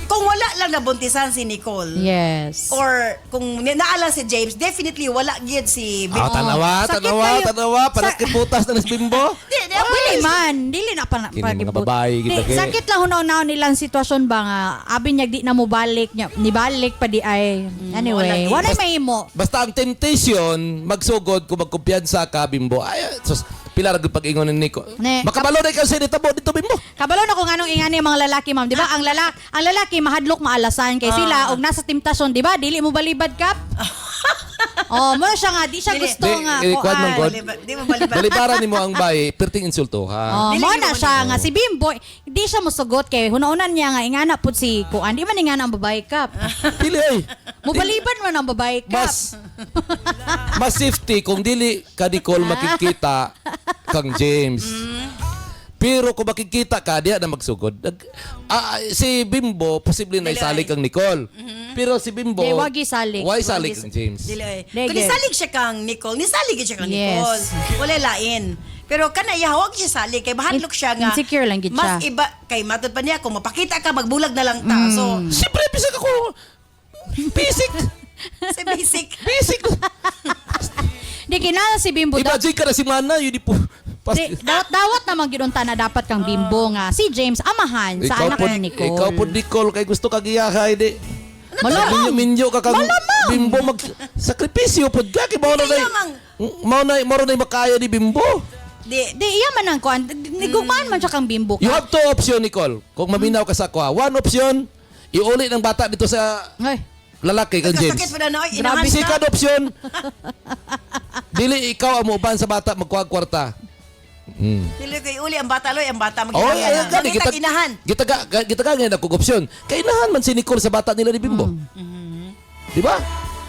kung wala lang nabuntisan si Nicole, Yes. or kung naala si James, definitely wala gyud si Bimbo. Tanawa, Sakit tanawa, kayo. tanawa, para kiputas na ni Bimbo. Di, Dili man, dili na pa Kini mga babae, kita kay- sakit lang hunaw-hunaw nilang sitwasyon ba nga abi niya di na mo balik niya, ni balik pa di ay. Anyway, wala wala may imo. Basta ang temptation, magsugod kung magkumpiyansa ka, Bimbo. Ay, sus, pila ra gyud pag-ingon ni Nico. Ne, Makabalo na ikaw sa ditabo dito, Bimbo. Kabalo na kung anong ingani ang mga lalaki, ma'am, di ba? Ang lalaki mahadlok maalasan kay sila og nasa temptasyon, di ba? Dili mo balibad kap. Oh, mo siya nga di siya Dili. gusto nga Kuwan man, kuan. God. Di mo baliban. Balibaran nimo ang bayi, perting insultuhan. Oh, Dili mo mo na man siya nga si Bimbo, di siya mosugot kay hunaunan niya nga ingana pud si kuan. Di man ingana ang babae kap. Pili ay. Mo balibad man ang babae kap. Mas safety kung dili ka Nicole makikita kang James. Pero kung makikita ka, diya na magsugod. Si Bimbo, posible na Dili isalig ay. kang Nicole. Pero si Bimbo, Di, wag isalig. wag isalig kang James. Dili ay. Dili. Kung nisalig siya kang Nicole, nisalig siya kang Yes. Nicole. Wala lain. Pero kana iya hawag siya salig kay bahadlok siya nga. Insecure lang gid Mas siya. iba kay matud pa niya kung mapakita ka magbulag na lang ta. So, Siyempre, bisag ako. Basic. sa basic. Basic. Di kinala si Bimbo daw. Imagine ka na si Mana, yun di po. Dawat naman gidunta na dapat kang Bimbo nga si James amahan sa anak ni Nicole. Ikaw po, Nicole, kay gusto kag iyahay, di. Malamang. Minyo ka kang Bimbo mag sakripisyo pod ka kay mao na mao na makaya ni Bimbo. Di, Di iya man ang kuan. Nigumaan man siya kang Bimbo You ka. have two option, Nicole. Kung maminaw ka sa kwa. One option, iuli ng bata dito sa Ay, lalaki kang kasakit James. pa na oy, Grabe inahan Second ka. option, dili ikaw ang muuban sa bata magkuha kwarta. Dili kay uli ang bata loy, ang bata Oh, maginahan. gani Makita inahan. Gitaga ngayon ako option. Kay inahan man si Nicole sa bata nila ni Bimbo. Di ba?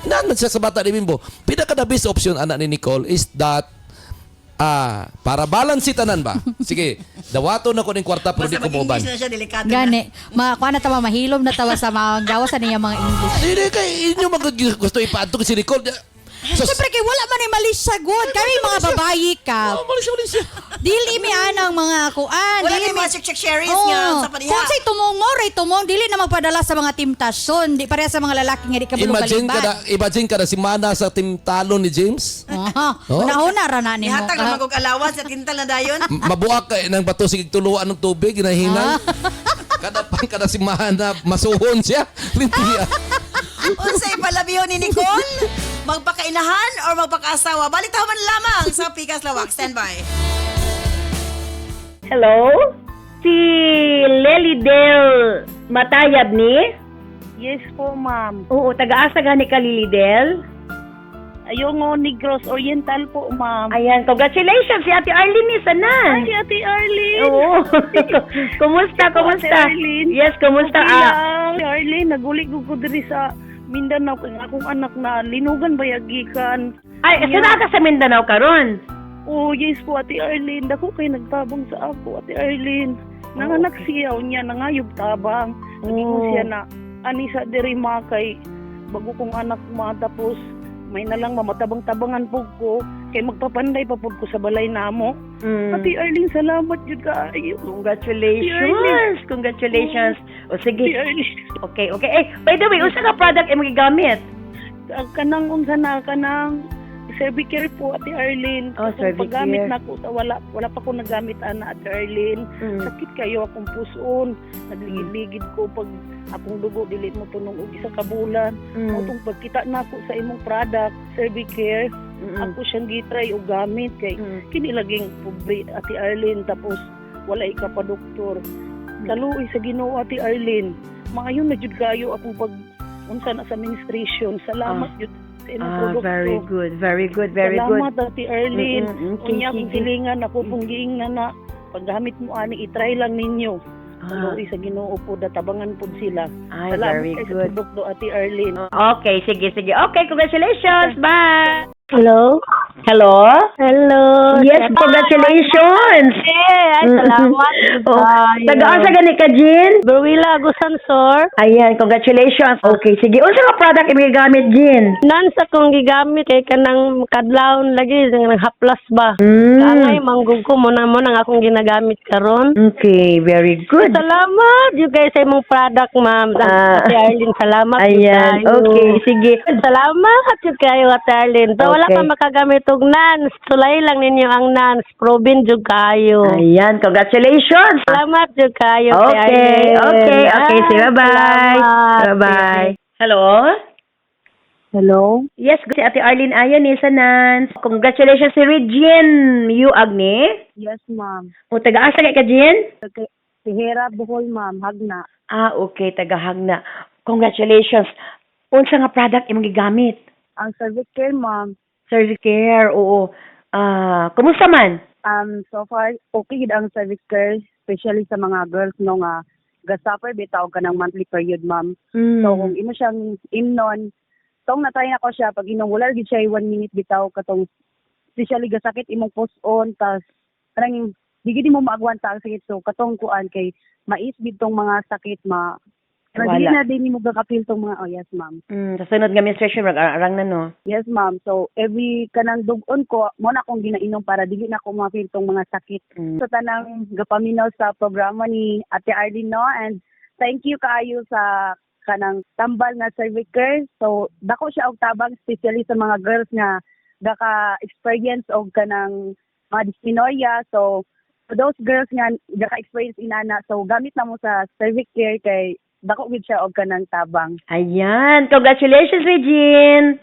Inahan man siya sa bata ni Bimbo. Pinaka the best option anak ni Nicole is that para balance si tanan ba? Sige, dawato na ko ning kwarta pero di Basta ko muuban. mag-English na siya, delikado na. gani. Kuan na tawa mahilom na tawa sa mga gawas sa niya mga English. Hindi kay inyo gusto ipaadto si Nicole. So, Siyempre kay wala man ni Malaysia good. Kami mga babayi ka. Malaysia. Dili mi anang mga kuan. Wala Dili kay mga check-check-sherries Oo. nga sa paniha. Kung say tumong mo, ray tumong, dili na magpadala sa mga temptasyon. Di pareha sa mga lalaki nga di ka bulong Imagine ka na si Mana sa team talo ni James. Oh. Una-una ra na ni mo. Ihatag na mag-alawan sa tintal na dayon. Mabuak ka ng bato sige tuluan ng tubig ginahingan. Kada si Mana masuhon siya. Lintiya. Unsay palabihon ni Nicole? Magpakainahan or magpakaasawa? Balitaw man lamang sa Pikas Lawak. Stand by. Hello? Si Lelidel Matayab ni? Yes po, ma'am. Oo, taga-asa gani ka Lelidel? Ayong Negros Oriental po, ma'am. Ayan, congratulations si Ate Arlene ni sana. Ay, Ate Arlene. Oo. Kumusta? Ate Arlene. Yes, kumusta? Okay lang. Ate Arlene, naguli ko diri sa Mindanao kung akong anak na linugan bayagikan. Ay, saan ka sa Mindanao karon? Oh, yes po, Ate Arlene. Dako kay nagtabang sa ako, Ate Arlene. Nanganak siyaw niya, nangayog tabang. Sabi ko siya na, anisa diri kay bago kong anak matapos, may nalang mamatabang-tabangan po ko, kay magpapanday pa po ko sa balay namo. Ate Arlene, salamat yun kaayo. Congratulations! Congratulations! O sige. Ate Arlene, Okay. Eh, by the way, usa ka product ay magigamit? kanang unsa na, kanang Servicare po, Ate Arlene. Oh, Kung Servicare. paggamit na ko, wala pa ko nagamit, ana, Ate Arlene. Sakit kayo akong puson. Nagligid-ligid ko pag akong dugo, dilit mo tunong og isa ka bulan. Kung pagkita na ako sa imong product, Servicare, ako siyang gitry o gamit kay kinilaging pobre, Ate Arlene, tapos wala ka pa doktor. Kaluoy sa Ginoo, Ate Arlene. Maayon na jud kayo akong pag unsa na sa administration. Salamat jud sa imong produkto. Very good. Salamat, Ate Arlene. Okay, Unya akong sige. silingan, ako pong giingnan na paggamit mo ani, itry lang ninyo. Kaluoy sa Ginoo po, databangan po sila. Ay, Salamat very kay sa good. produkto, Ate Arlene. Okay, sige. Okay, congratulations. Bye. Hello? Hello? Yes, congratulations. Ay, salamat. Tagaan sa gani ka, Jean? Berwila Agusansor. Ayan, congratulations. Okay, sige. Unsa ka product yung gamit, Jean? Nan sa kong gigamit kay kanang kadlawon lagi ng haplas ba. Mm. Angay manggug ko mo nang akong ginagamit karon. Okay, very good. Salamat you guys sa imong product, ma'am. Ate Arlene, salamat. Ayan, yun kayo. okay, sige. Salamat yun kayo, Ate Arlene. So, wala Okay. ka makagamit og NANS. Sulay lang ninyo ang NANS. Proven jud kayo. Ayan, congratulations. Salamat jud kayo, Ate Okay, Arlene. okay. Sige, bye-bye. Salamat. Bye-bye. Hello? Hello? Yes, si Ate Arlene Ayan ni sa Nans. Congratulations si Regine. You, Agni? Yes, ma'am. O, taga-asa kay ka, Jean? Si Hera Bohol, ma'am. Hagna. Okay, taga-Hagna. Congratulations. Unsa nga product imong gigamit? Ang Servicare, ma'am. Servicare, oo. Kumusta man? So far, okay gid ang Servicare, especially sa mga girls no nga gasuffer bitaw ka ng monthly period, ma'am. So kung imo siyang imnon, tong natry na ko siya pag inom wala gid siya 1 minute bitaw katong especially gasakit imong post-on tas parang di gid mo maagwanta ang sakit, so katong kuan kay mais gid tong mga sakit Wala. Hindi na din mo gakapil tong mga yes, ma'am. Sa sunod nga menstruation, mag-arang na, no? Yes, ma'am. So, every kanang dugon ko, mo na akong ginainom para dili na ako mapil tong mga sakit. So, tanang gapaminaw sa programa ni Ate Arlene, no? And thank you kaayo sa kanang tambal na Servicare. So, dako siya og tabang, especially sa mga girls nga gaka-experience og kanang mga dysmenorrhea. So, for those girls nga gaka-experience inana, so gamit na mo sa Servicare kay dako gid siya og kanang tabang. Ayan. Congratulations, Regine.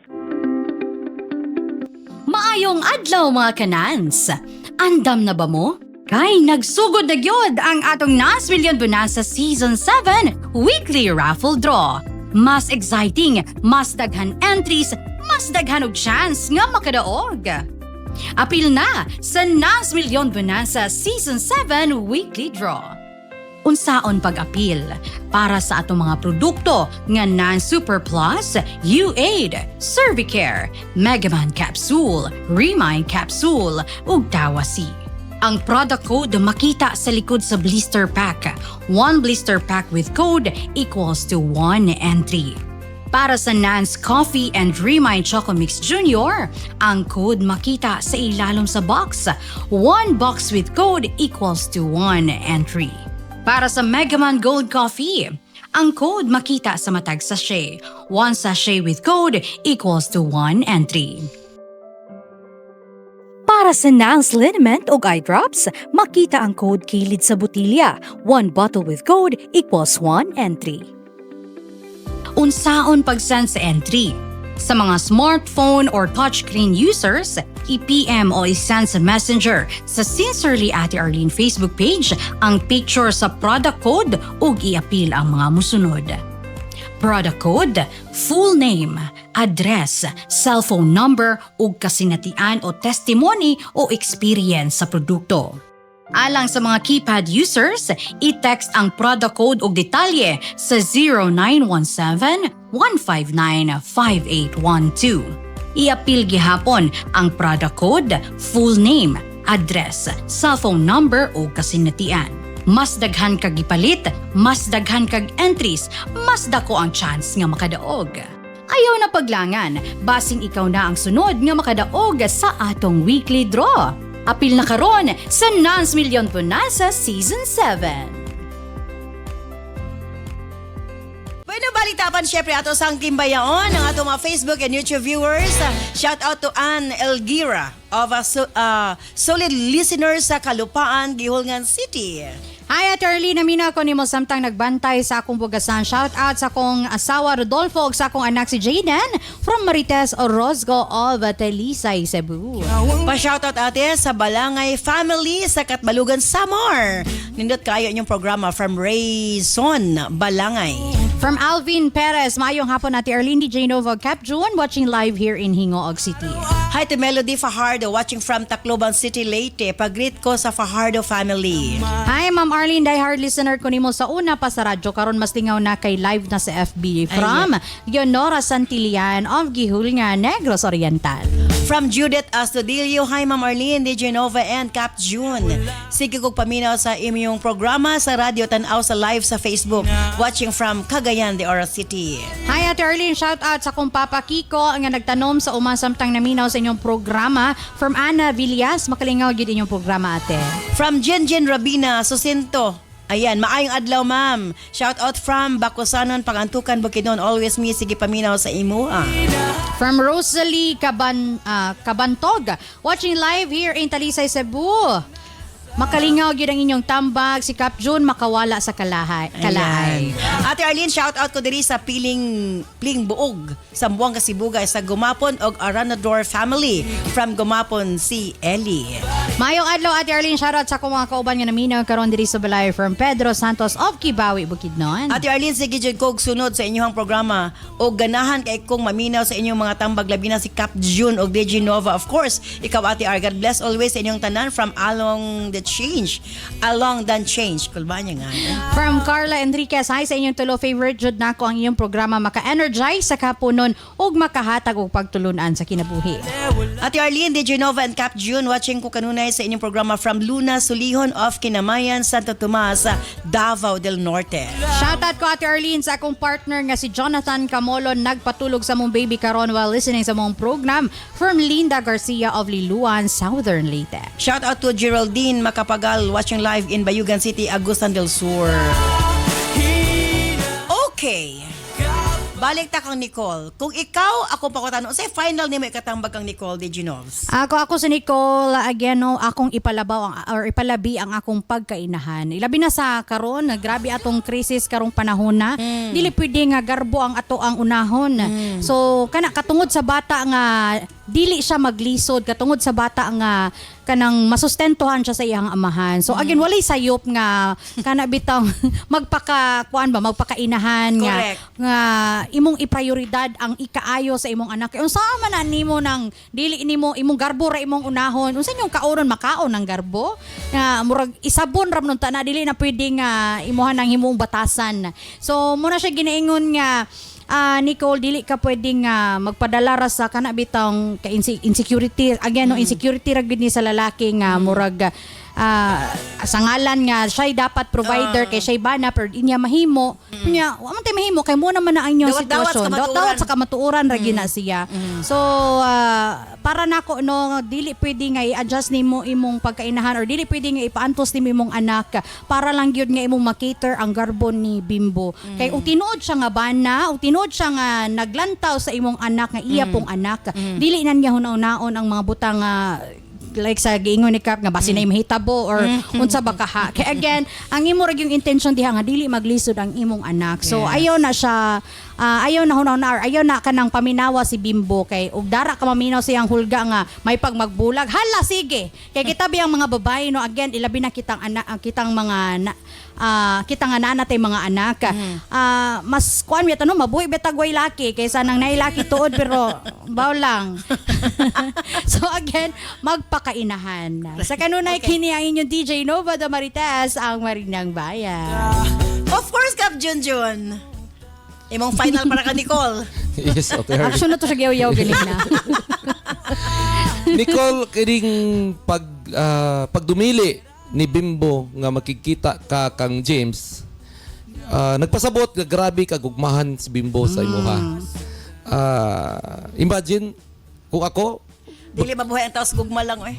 Maayong adlaw mga kanans. Andam na ba mo? Kay nagsugod na gyud ang atong NAS Million Bonanza Season 7 Weekly Raffle Draw. Mas exciting, mas daghan entries, mas daghan og chance nga makadaog. Apil na sa NAS Million Bonanza Season 7 Weekly Draw. Unsaon pag-apil para sa atong mga produkto nga NAN Super Plus, U8, Servicare, Megaman Capsule, Remind Capsule ug Tawasi. Ang product code makita sa likod sa blister pack. 1 blister pack with code equals to 1 entry. Para sa Nance Coffee and Remind Choco Mix Junior, ang code makita sa ilalim sa box. 1 box with code equals to 1 entry. Para sa Megaman Gold Coffee, ang code makita sa matag sachet. 1 sachet with code equals to 1 entry. Para sa Nance Liniment o Eye Drops, makita ang code kilid sa botilya. 1 bottle with code equals 1 entry. Unsaon pag-send sa entry. Sa mga smartphone or touchscreen users, i-PM o i-send sa Messenger sa Sincerely Ate Arlene Facebook page ang picture sa product code ug i-appeal ang mga musunod. Product code, full name, address, cellphone number ug kasinatian o testimony o experience sa produkto. Alang sa mga keypad users, i-text ang product code ug detalye sa 0917-159-5812. I-appeal gihapon ang product code, full name, address, cellphone number ug kasinatian. Mas daghan kag gipalit, mas daghan kag entries, mas dako ang chance nga makadaog. Ayaw na paglangan, basing ikaw na ang sunod nga makadaog sa atong weekly draw. Apil na karon sa Nance Million Bonanza Season 7. Pwede balitapan syempre ato sang timbayaon ng ato mga Facebook and YouTube viewers. Shout out to Ann Elgira of a solid listener sa Kalupaan, Gihulngan City. Hi, Ate Arlene, namina ako ni mo samtang nagbantay sa akong bugasan. Shout out sa akong asawa Rodolfo ug sa akong anak si Jaden from Marites Orozco of Talisay, Cebu. Pa-shoutout ate sa Balangay family sa Katbalugan, Samar. Nindot kayo inyong programa from Rayson, Balangay. From Alvin Perez, mayong hapon Ate Arlene, DJ Nova Cap June, watching live here in Hingoog City. Hi to Melody Fajardo watching from Tacloban City, Leyte. Pag-greet ko sa Fajardo family. Hi, Ma'am Arlene, diehard listener ko nimo sa una pa sa radyo. Karon mas lingaw na kay live na sa FB. From Leonora Santilian of Gihulngan, Negros Oriental. From Judith Astudillo, hi Ma'am Arlene, DJ Nova and Cap June. Sige kong paminaw sa imong programa sa radyo tanaw sa live sa Facebook. Watching from Cagayan de Oro City. Hi, Ate Arlene, shout out sa kong Papa Kiko nga nagtanom sa umasamtang naminaw sa inyong programa. From Ana Villas, makalingaw gyud inyong programa, ate. From Jenjen Rabina, Susinto. Ayan, maayong adlaw ma'am. Shout out from Bakusanon, Pangantukan, Bukidnon. Always me, sige paminaw sa imuha. From Rosalie Cabantog, watching live here in Talisay, Cebu. Makalingaw gyud ang inyong tambag, si Cap June makawala sa kalaay. Ate Arlene, shout out ko diri sa Piling Buog sa Buang Kasibugay sa Gumapon og Aranador family. From Gumapon, si Ellie. Mayong adlaw, Ate Arlene, shout out sa akong mga kauban nga naminaw karon diri sa balay. From Pedro Santos of Kibawi, Bukidnon. Ate Arlene, sige jud kog sunod sa inyong programa o ganahan kay kong maminaw sa inyong mga tambag labi na si Cap June og DJ Nova. Of course, ikaw Ate Ar, God bless always sa inyong tanan from Along the Change. Kulba niya nga. From Carla Enriquez, hi sa inyong tulo. Favorite jud nako ang iyong programa maka-energize sa kapunon ug makahatag og pagtulunan sa kinabuhi. Ate Arlene, DJ Nova and Cap June, watching ko kanunay sa inyong programa from Luna Sulihon of Kinamayan, Santo Tomas, Davao del Norte. Shoutout ko Ate Arlene sa akong partner nga si Jonathan Camolon, nagpatulog sa mong baby karon while listening sa mong program. From Linda Garcia of Liluan, Southern Leyte. Shout out to Geraldine Makapagal watching live in Bayugan City, Agusan del Sur. Okay. Balik ta kang Nicole. Kung ikaw, ako pa ko tanong, say final ni mo ikatambag kang Nicole de Ginovs. Ako si Nicole, again, no, akong ipalabi ang akong pagkainahan. Ilabi na sa karon, grabe atong krisis karong panahon na. Dili pwede nga garbo ang ato ang unahon. So, katungod sa bata nga dili siya maglisod, katungod sa bata nga kanang masustentuhan siya sa iyang amahan. So again, walay sayop nga kana bitang magpakainahan nga imong iprioridad ang ikaayo sa imong anak. Unsa man na nimo nang dili nimo imong garbo ra imong unahon? Unsa inyong kaoron makaon ng garbo? Nga murag isabon ra man ta na dili na pwede nga imuhan ang himong batasan. So muna siya ginaingon nga Nicole, dili ka pwedeng magpadala ra sa kana bitang insecurity. Again, no, insecurity ra gid ni sa lalaki nga murag sa ngalan nga siya'y dapat provider kay siya'y bana pero di niya mahimo. Niya, wa man tay mahimo kay mo naman na ang inyong Dawat-dawat sitwasyon. sa kamatuoran. Dawat sa kamatuoran ra gyud na siya. So para nako no dili pwede nga i-adjust nimo imong pagkainahan or dili pwede nga ipaantos nimo imong anak para lang gyud nga imong makater ang garbon ni Bimbo. Kay ug tinuod siya nga bana, ug tinuod siya nga naglantaw sa imong anak nga iya pong anak. Dili na niya hunaon ang mga butang like sa giingon ni Kap nga basin na mahitabo or unsa ba kaha. Kay again, ang imo ra yung intention diha nga dili maglisod ang imong anak. So ayaw na siya ayaw na hunaw na or ayaw na kanang paminawa si Bimbo kay ug dara ka maminaw siyang hulga nga may pagmagbulag. Hala sige. Kay kita biyang mga babae no again ilabi na kitang anak kitang mga kita nga nanatay mga anak. Mas kuan mi tanong mabuhi betag way laki kaysa nang nailaki tuod pero baw lang. So again, magpakainahan. Sa kanunay kini ang inyong DJ Nova Damarites ang Marinang Bayan. Of course, Kap Junjun. Imong final para ka, Nicole. Yes, okay. Heard. Action na to sa yaw-yaw ganina. Nicole, kining pagdumili ni Bimbo nga makikita ka kang James, nagpasabot nga grabe kagugmahan si Bimbo sa imuha. Imagine kung ako, Dili mabuhay ang taos gugma lang, eh.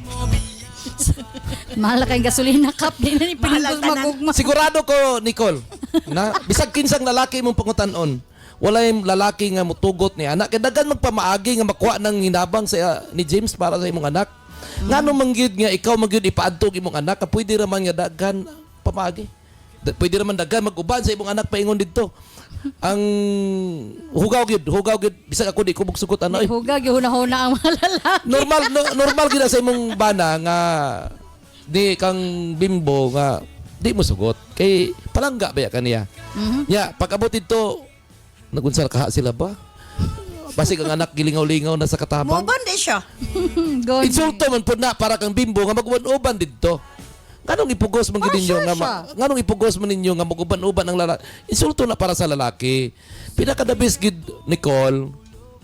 Mahal kayong gasolina Kap. Di na ni Mahal pinagos ang tanan. magugma. sigurado ko, Nicole, na bisag kinsang lalaki mong pangutan-on, wala yung lalaki nga mutugot ni anak. Kaya dagan magpamaagi nga makuha ng hinabang sa ni James para sa imong anak. Ngano mangyud nga ikaw mangyud ipaadtog imong anak, pwede raman nga dagan pamaagi. Pwede raman dagan mag-uban sa imong anak paingon didto. Ang hugaw gyud bisag ako di ko bugsugot ano. Hugag yung huna-huna ang mga lalaki. Normal gid sa imong bana nga di kang Bimbo nga di mo sugot kay palangga ba kaniya. Ya, pag-abot dito nagunsal kaha sila ba? Basig ang anak gilingaw-lingaw na sa katabang. Muban di siya. Good. Insulto man pud na para kang Bimbo nga mag-uban didto. Nganong ipugos man gid ninyo nga nganong ipugos man ninyo nga mag-uban-uban ang lalaki. Insulto na para sa lalaki. Pinakadabis gid Nicole.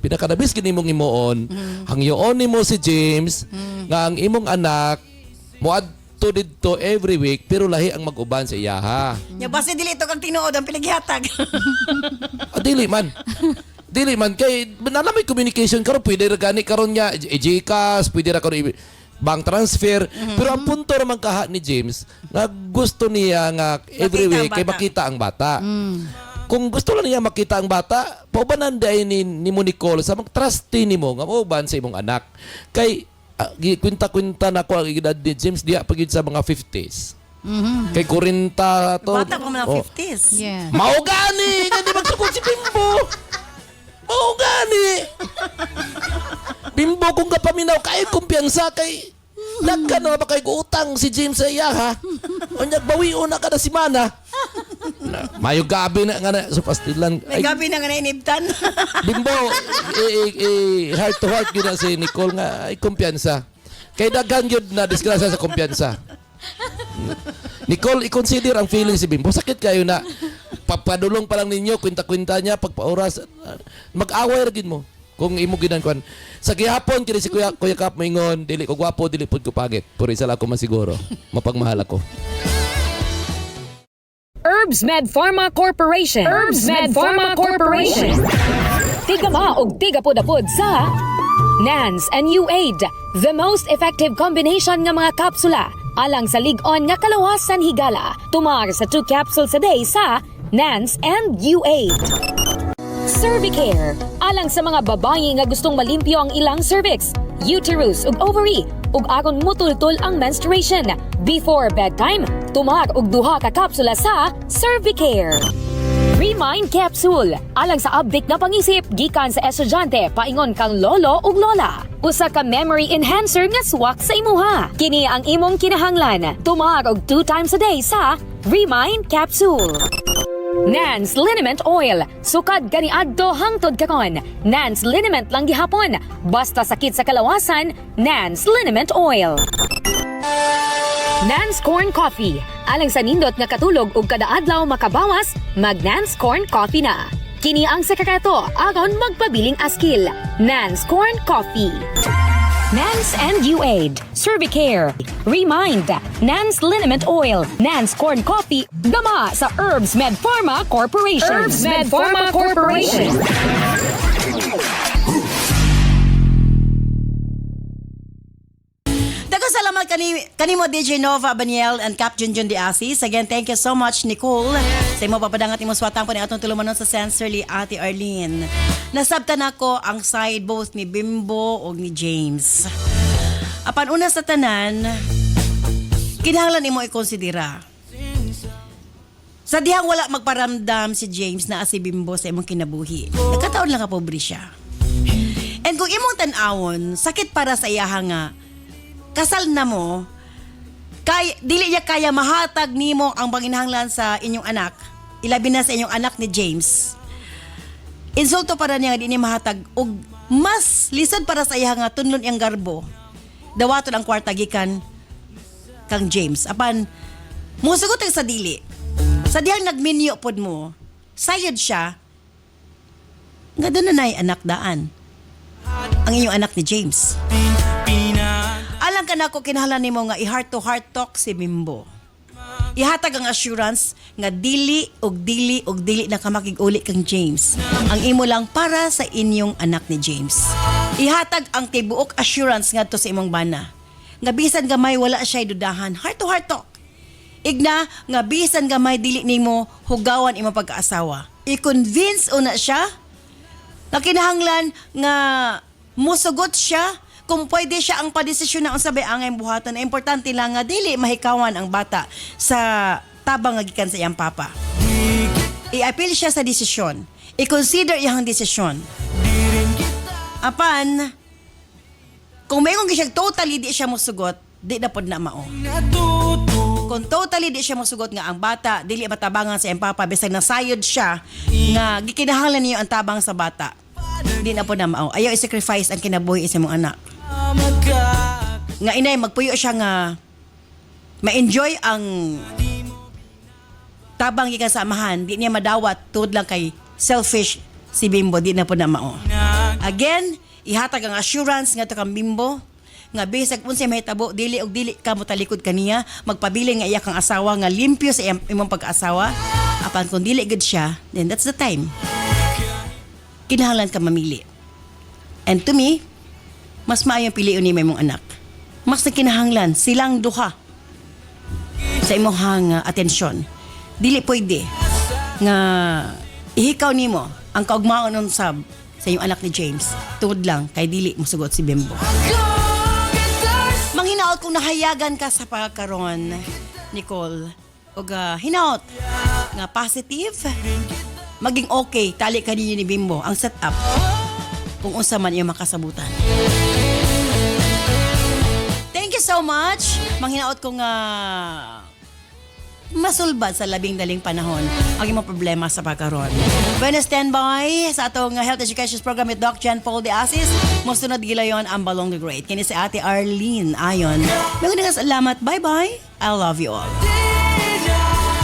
Pinakadabis gid imong imuon. Hangyoon nimo si James nga ang imong anak moadto didto every week pero lahi ang mag-uban sa iyaha. Ya basta dili ito kang tinuod ang pinaghihatag. Dili man kay nalamay communication karon pwede ra gani karon nya GCash pwede ra karon bank transfer pero ang punto naman kaha ni James nga gusto niya nga every week kay makita ang bata. Kung gusto lang niya makita ang bata, paubanan day ni mo Nicole sa mag-trusty nimo nga mauban sa imong anak. Kay kwinta-kwinta na ko ang edad ni James diha pagid sa mga 50s. Kay 40 to. Bata ko man ang 50s. Yeah. Maugani! Nga di magsugod si Bimbo! Maugani! Bimbo kung kapaminaw kay kumpiyansa kay nagka na ba kay utang si James sa iya ha? O bawion na kada simana. Mayo gabi na nga na so pastilan. May gabi na nga nainibtan. Bimbo, heart to heart yun na si Nicole nga ay kumpiyansa. Kay daghan yun na disgrasya sa kumpiyansa. Nicole, i-consider ang feeling si Bimbo. Sakit kayo na papadulong pa lang ninyo, kwinta-kwinta niya, pagpauras, mag-away rin mo. Kung imo ginangkuan. Sa gihapon, kini si Kuya Kap maingon, dili ko gwapo, dili pud ko pangit. Puro isa lang ako masiguro. Mapagmahal ako. Herbs Med Pharma Corporation. Herbs Med Pharma Corporation. Tigama og tigapod-apod sa NANS and UAID, the most effective combination nga mga kapsula alang sa lig-on nga kalawasan higala. Tumar sa 2 capsules a day sa NANS and UAID. Cervicare, alang sa mga babae nga gustong malimpyo ang ilang cervix, uterus ug ovary, ug aron mutultol ang menstruation. Before bedtime, tumar og 2 ka kapsula sa Cervicare. Remind Capsule, alang sa update na pangisip gikan sa estudyante paingon kang lolo ug lola. Usa ka memory enhancer nga swak sa imuha. Kini ang imong kinahanglan. Tumar og 2 times a day sa Remind Capsule. NANS Liniment Oil. Sukad gani adto hangtod karon. NANS Liniment lang gihapon. Basta sakit sa kalawasan, NANS Liniment Oil. NANS Corn Coffee. Alang sa nindot nga katulog ug kada adlaw makabawas, mag NANS Corn Coffee na. Kini ang sekreto aron magpabiling askil. NANS Corn Coffee. Nance and UAID, Cervicare, Remind, Nance Liniment Oil, Nance Corn Coffee, gama sa Herbs Med Pharma Corporation. Herbs Med Pharma Corporation. Daghang salamat kanimo DJ Nova Baniel and Cap Junjun de Asis. Again, thank you so much Nicole sa imo papadangat imo swatang po ni atong tulumanon sa Sensorly Ate Arlene. Nasabtan ako ang side both ni Bimbo o ni James. Apan una sa tanan, kinahanglan imo ikonsidera. Sa dihang wala magparamdam si James na si Bimbo sa imong kinabuhi. Nagkataon lang ka pobre siya. And kung imong tan-awon, sakit para sa iyaha nga kasal na mo, dili niya kaya mahatag nimo ang panginahanglan sa inyong anak, ilabi na sa inyong anak ni James. Insulto para niya nga di niya mahatag og mas lisod para sa iya nga tunlon iyang garbo. Dawaton ang kwarta gikan kang James. Apan musugot ang sa dili. Sa dihang nagminyo pod mo, sayod siya nga doon na nay anak daan. Ang inyong anak ni James. Alam ka na ko kinahanglan nimo nga i-heart to heart talk si Bimbo. Ihatag ang assurance nga dili na ka makig-uli kang James. Ang imo lang para sa inyong anak ni James. Ihatag ang tibuok assurance ngadto sa imong bana. Nga bisan gamay wala siya dudahan, heart to heart talk. Igna nga bisan gamay dili nimo hugawan imong pag-aasawa. I-convince una siya na kinahanglan nga musugot siya kung pwede siya ang padesisyon na ang sabay angay buhaton. Na importante lang nga dili mahikawan ang bata sa tabang nga gikan sa iyang papa. I-appeal siya sa desisyon. I-consider iyang desisyon. Apan, kung mayroong siyang totally di siya musugot, di na pod na mao. Kung totally di siya musugot nga ang bata, dili matabangan sa iyang papa, bisag nasayod siya, nga gikinahanglan niyo ang tabang sa bata, di na pod na mao. Ayaw i-sacrifice ang kinabuhi sa mong anak. Nga inay, magpuyo siya nga ma-enjoy ang tabang gikan sa amahan, di niya madawat tuod lang kay selfish si Bimbo, di na po na mao. Again, ihatag ang assurance nga to kang Bimbo nga bisag unsay mahitabo dili ka mo talikod kaniya, magpabiling nga iya kang asawa nga limpyo sa imong pag-asawa. Apan kung dili gud siya, then that's the time kinahanglan ka mamili. And to me, mas maayong piliun ni imong anak. Mas na kinahanglan silang duha sa imong atensyon. Dili pwede nga ihikaw nimo ang kaugmaon nun sa iyong anak ni James tungod lang kay dili musugot si Bimbo. Manghinaot kung nahayagan ka sa pagkaron, Nicole, o hinaot nga positive, maging okay, tali ka ninyo ni Bimbo ang setup kung unsa man iyong makasabutan. Thank you so much. Manghinaot kung masulbad sa labing daling panahon ang imong problema sa pagkaron. When standby sa atong health education program with Doc John Paul de Asis, mosunod gilayon ang Balong the Great. Kini si Ate Arlene Ayon. Magunang salamat. Bye-bye. I love you all.